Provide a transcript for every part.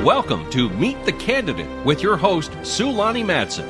Welcome to Meet the Candidate with your host, Sulani Madsen.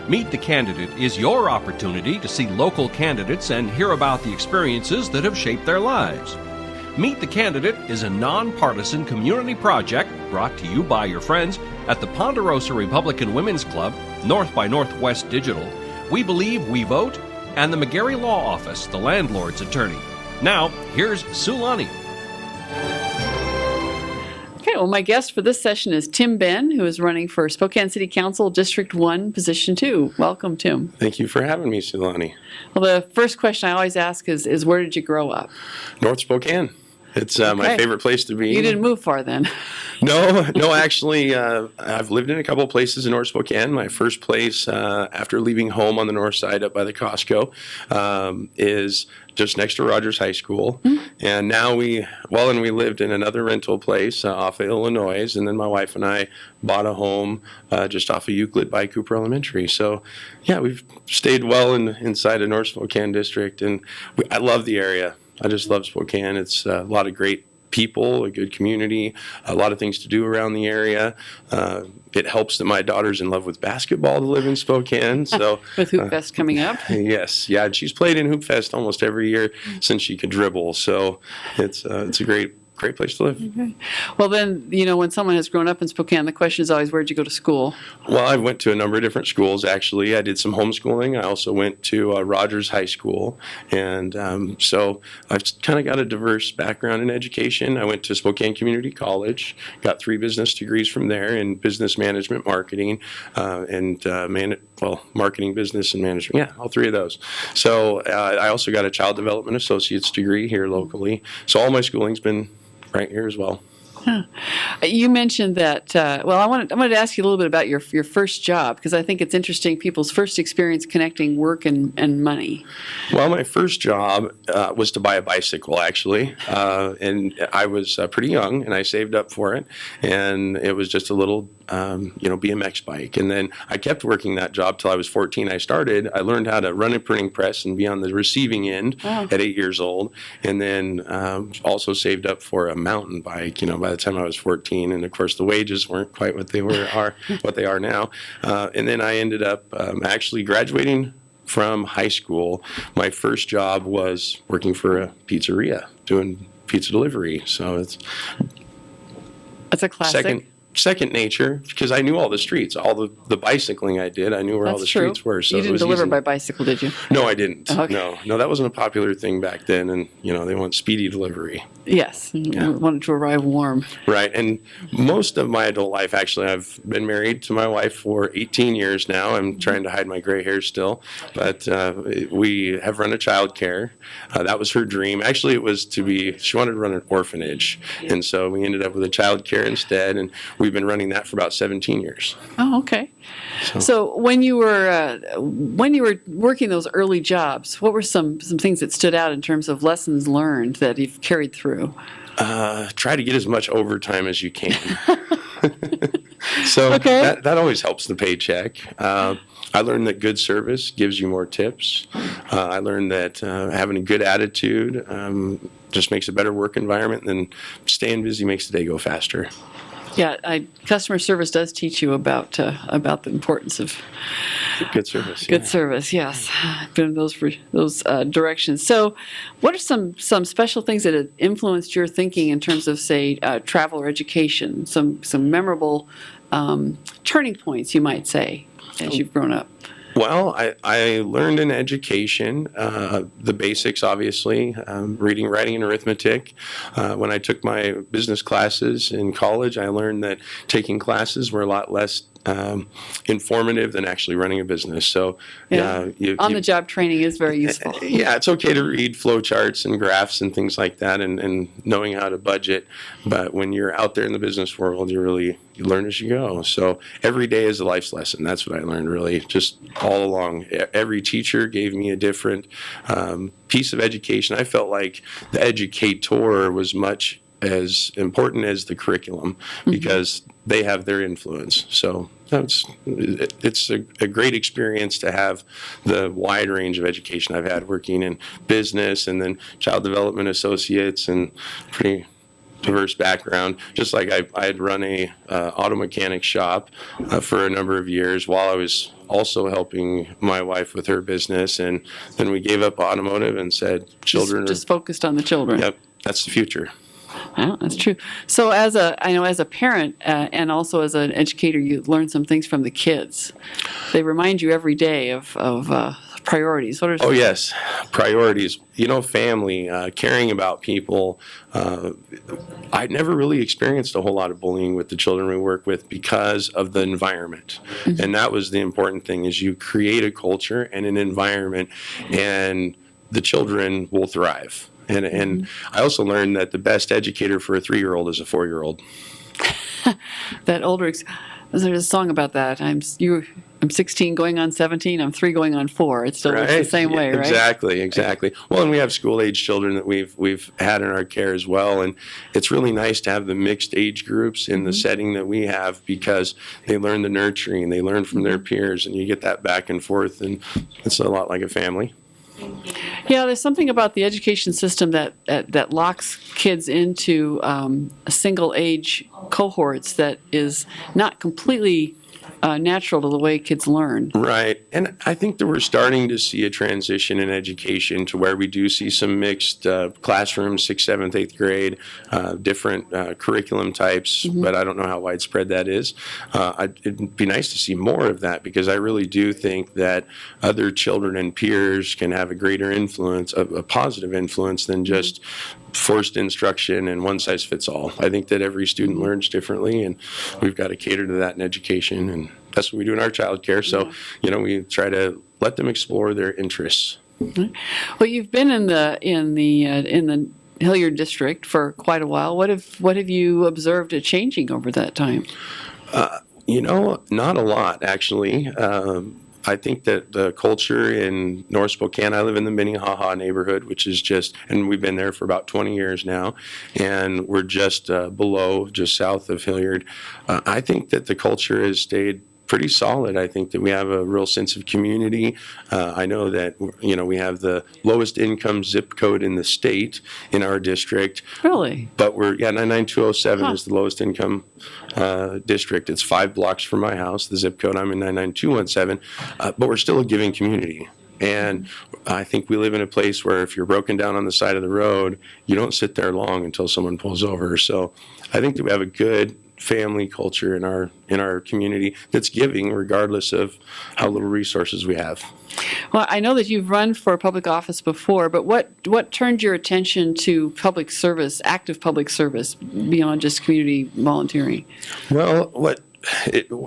Meet the Candidate is your opportunity to see local candidates and hear about the experiences that have shaped their lives. Meet the Candidate is a nonpartisan community project brought to you by your friends at the Ponderosa Republican Women's Club, North by Northwest Digital, We Believe, We Vote, and the McGarry Law Office, the landlord's attorney. Now, here's Sulani. Okay, well, my guest for this session is Tim Benn, who is running for Spokane City Council District 1, Position 2. Welcome, Tim. Thank you for having me, Sulani. Well, the first question I always ask is where did you grow up? North Spokane. It's my favorite place to be. You didn't move far then. No, actually, I've lived in a couple of places in North Spokane. My first place after leaving home on the north side up by the Costco is just next to Rogers High School. Mm-hmm. And now we lived in another rental place off of Illinois, and then my wife and I bought a home just off of Euclid by Cooper Elementary. So, yeah, we've stayed well inside of North Spokane District, and I love the area. I just love Spokane. It's a lot of great people, a good community, a lot of things to do around the area. It helps that my daughter's in love with basketball to live in Spokane. So with Hoop Fest coming up. Yes, yeah, and she's played in Hoop Fest almost every year since she could dribble. So it's a great place to live. Okay. Well, then, when someone has grown up in Spokane, the question is always, where'd you go to school? Well, I went to a number of different schools, actually. I did some homeschooling. I also went to Rogers High School. And so I've kind of got a diverse background in education. I went to Spokane Community College, got 3 business degrees from there in business management, marketing, and marketing, business, and management. Yeah, all 3 of those. So I also got a child development associate's degree here locally. So all my schooling's been right here as well. Huh. You mentioned that, I wanted to ask you a little bit about your first job, because I think it's interesting, people's first experience connecting work and money. Well, my first job was to buy a bicycle, actually, and I was pretty young, and I saved up for it, and it was just a little BMX bike. And then I kept working that job till I was 14. I learned how to run a printing press and be on the receiving end at 8 years old. And then also saved up for a mountain bike, by the time I was 14. And of course the wages weren't quite what they are now. And then I ended up actually graduating from high school. My first job was working for a pizzeria doing pizza delivery. So it's a classic. Second nature, because I knew all the streets, all the bicycling I did, I knew where all the streets were. So you didn't deliver by bicycle, did you? No, I didn't. Okay. No, that wasn't a popular thing back then, and they want speedy delivery. Yes, yeah. Wanted to arrive warm. Right, and most of my adult life, actually, I've been married to my wife for 18 years now. I'm trying to hide my gray hair still, but we have run a child care. That was her dream. Actually, it was she wanted to run an orphanage, and so we ended up with a child care instead, and we've been running that for about 17 years. Oh, okay. So when you were working those early jobs, what were some things that stood out in terms of lessons learned that you've carried through? Try to get as much overtime as you can. So that always helps the paycheck. I learned that good service gives you more tips. I learned that having a good attitude just makes a better work environment, and then staying busy makes the day go faster. Yeah, customer service does teach you about the importance of good service. Good service, yes. I've been in those directions. So, what are some special things that have influenced your thinking in terms of, say, travel or education? Some memorable turning points, you might say, as you've grown up. Well, I learned in education the basics, obviously, reading, writing, and arithmetic. When I took my business classes in college, I learned that taking classes were a lot less informative than actually running a business. So, on-the-job training is very useful. Yeah, it's okay to read flow charts and graphs and things like that, and knowing how to budget. But when you're out there in the business world, you learn as you go. So every day is a life's lesson. That's what I learned, really, just all along. Every teacher gave me a different piece of education. I felt like the educator was much as important as the curriculum, because they have their influence. So it's a great experience to have the wide range of education I've had working in business and then child development associates and pretty diverse background. Just like I had run a auto mechanic shop for a number of years while I was also helping my wife with her business, and then we gave up automotive and said children just focused on the children. Yep, that's the future. Well, that's true. So I know as a parent and also as an educator, you learn some things from the kids. They remind you every day of priorities. What are Oh, yes, priorities. Family, caring about people. I never really experienced a whole lot of bullying with the children we work with because of the environment. Mm-hmm. And that was the important thing, is you create a culture and an environment, and the children will thrive. And I also learned that the best educator for a 3-year-old is a 4-year-old. That older, there's a song about that. I'm 16 going on 17. I'm 3 going on 4. It still works the same way, right? Exactly. Well, and we have school age children that we've had in our care as well, and it's really nice to have the mixed age groups in the setting that we have, because they learn the nurturing, they learn from their peers, and you get that back and forth, and it's a lot like a family. Yeah, there's something about the education system that locks kids into single age cohorts that is not completely natural to the way kids learn. Right. And I think that we're starting to see a transition in education to where we do see some mixed classrooms, 6th, 7th, 8th grade, different curriculum types, but I don't know how widespread that is. It'd be nice to see more of that, because I really do think that other children and peers can have a greater influence, a positive influence, than just forced instruction and one size fits all. I think that every student learns differently, and we've got to cater to that in education, and that's what we do in our child care. So, we try to let them explore their interests. Well, you've been in the Hilliard district for quite a while. What have you observed it changing over that time? Not a lot, actually. I think that the culture in North Spokane, I live in the Minnehaha neighborhood, which is and we've been there for about 20 years now, and we're just south of Hilliard. I think that the culture has stayed pretty solid. I think that we have a real sense of community. I know that, we have the lowest income zip code in the state in our district. Really? But 99207 is the lowest income district. It's 5 blocks from my house, the zip code. I'm in 99217, but we're still a giving community. And I think we live in a place where if you're broken down on the side of the road, you don't sit there long until someone pulls over. So I think that we have a good family culture in our community that's giving, regardless of how little resources we have. Well, I know that you've run for public office before, but what turned your attention to public service, active public service, beyond just community volunteering? Well,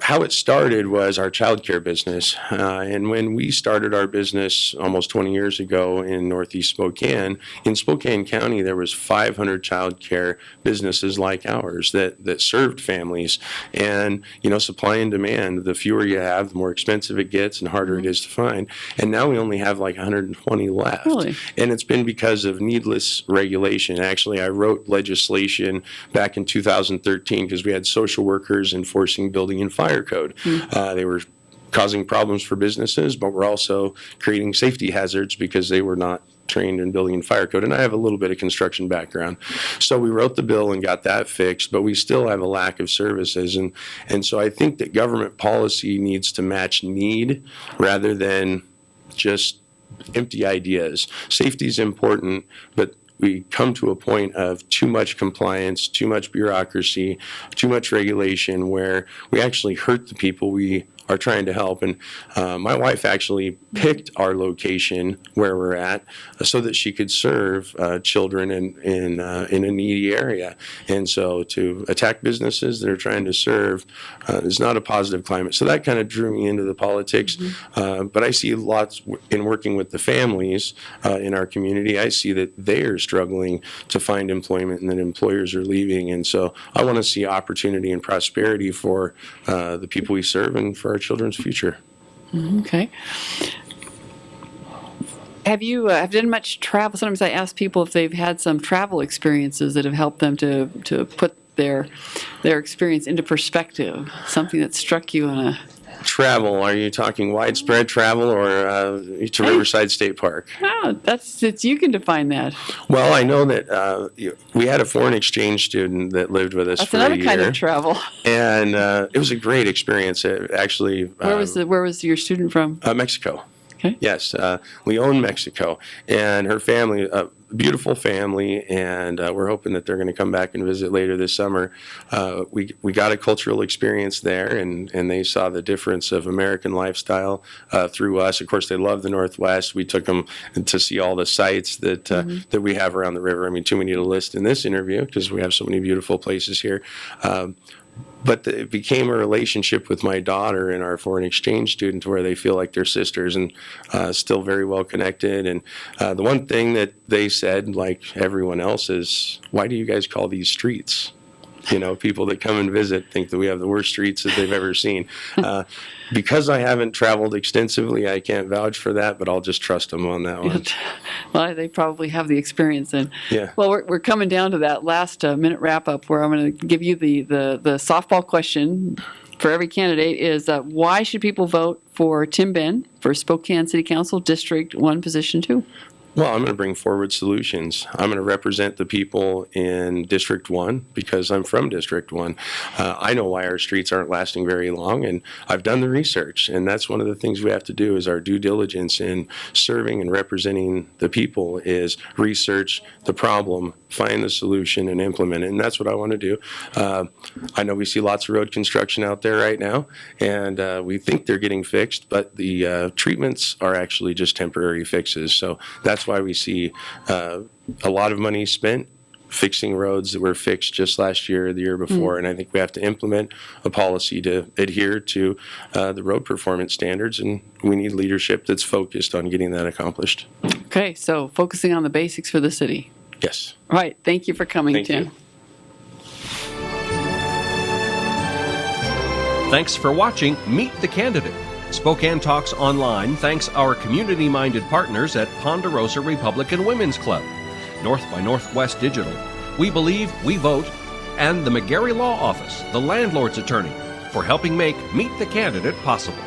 how it started was our child care business. And when we started our business almost 20 years ago in Northeast Spokane, in Spokane County, there was 500 child care businesses like ours that served families. And, supply and demand, the fewer you have, the more expensive it gets and harder it is to find. And now we only have like 120 left. Really? And it's been because of needless regulation. Actually, I wrote legislation back in 2013 because we had social workers enforcing building and fire code. They were causing problems for businesses, but we're also creating safety hazards because they were not trained in building and fire code. And I have a little bit of construction background. So we wrote the bill and got that fixed, but we still have a lack of services. And so I think that government policy needs to match need rather than just empty ideas. Safety is important, but we come to a point of too much compliance, too much bureaucracy, too much regulation, where we actually hurt the people we are trying to help. And my wife actually picked our location where we're at so that she could serve children in a needy area. And so to attack businesses that are trying to serve is not a positive climate. So that kind of drew me into the politics. But I see lots in working with the families in our community. I see that they are struggling to find employment and that employers are leaving. And so I want to see opportunity and prosperity for the people we serve and for our children's future. Okay. Have you done much travel? Sometimes I ask people if they've had some travel experiences that have helped them to put their experience into perspective. Something that struck you Travel, are you talking widespread travel or to Riverside State Park? Oh, you can define that. Well, I know that we had a foreign exchange student that lived with us That's for a another year. kind of travel. And it was a great experience. It actually, Where was your student from? Mexico. Okay. Yes, Leon, Mexico, and her family, a beautiful family, and we're hoping that they're going to come back and visit later this summer. We got a cultural experience there, and they saw the difference of American lifestyle through us. Of course, they love the Northwest. We took them to see all the sites that that we have around the river. I mean, too many to list in this interview because we have so many beautiful places here. But it became a relationship with my daughter and our foreign exchange student where they feel like they're sisters and still very well connected. And the one thing that they said, like everyone else, is, why do you guys call these streets? You know, people that come and visit think that we have the worst streets that they've ever seen. Because I haven't traveled extensively, I can't vouch for that, but I'll just trust them on that one. Well, they probably have the experience then. Yeah. Well, we're coming down to that last minute wrap up where I'm going to give you the softball question for every candidate is why should people vote for Tim Benn for Spokane City Council District 1 Position 2? Well, I'm going to bring forward solutions. I'm going to represent the people in District 1 because I'm from District 1. I know why our streets aren't lasting very long, and I've done the research, and that's one of the things we have to do is our due diligence in serving and representing the people is research the problem, find the solution, and implement it, and that's what I want to do. I know we see lots of road construction out there right now, and we think they're getting fixed, but the treatments are actually just temporary fixes, so that's why we see a lot of money spent fixing roads that were fixed just last year, the year before, and I think we have to implement a policy to adhere to the road performance standards, and we need leadership that's focused on getting that accomplished. Okay, so focusing on the basics for the city. Yes. All right, thank you for coming, Thank Tim. you. Thanks for watching Meet the Candidate. Spokane Talks Online thanks our community-minded partners at Ponderosa Republican Women's Club, North by Northwest Digital, We Believe, We Vote, and the McGarry Law Office, the landlord's attorney, for helping make Meet the Candidate possible.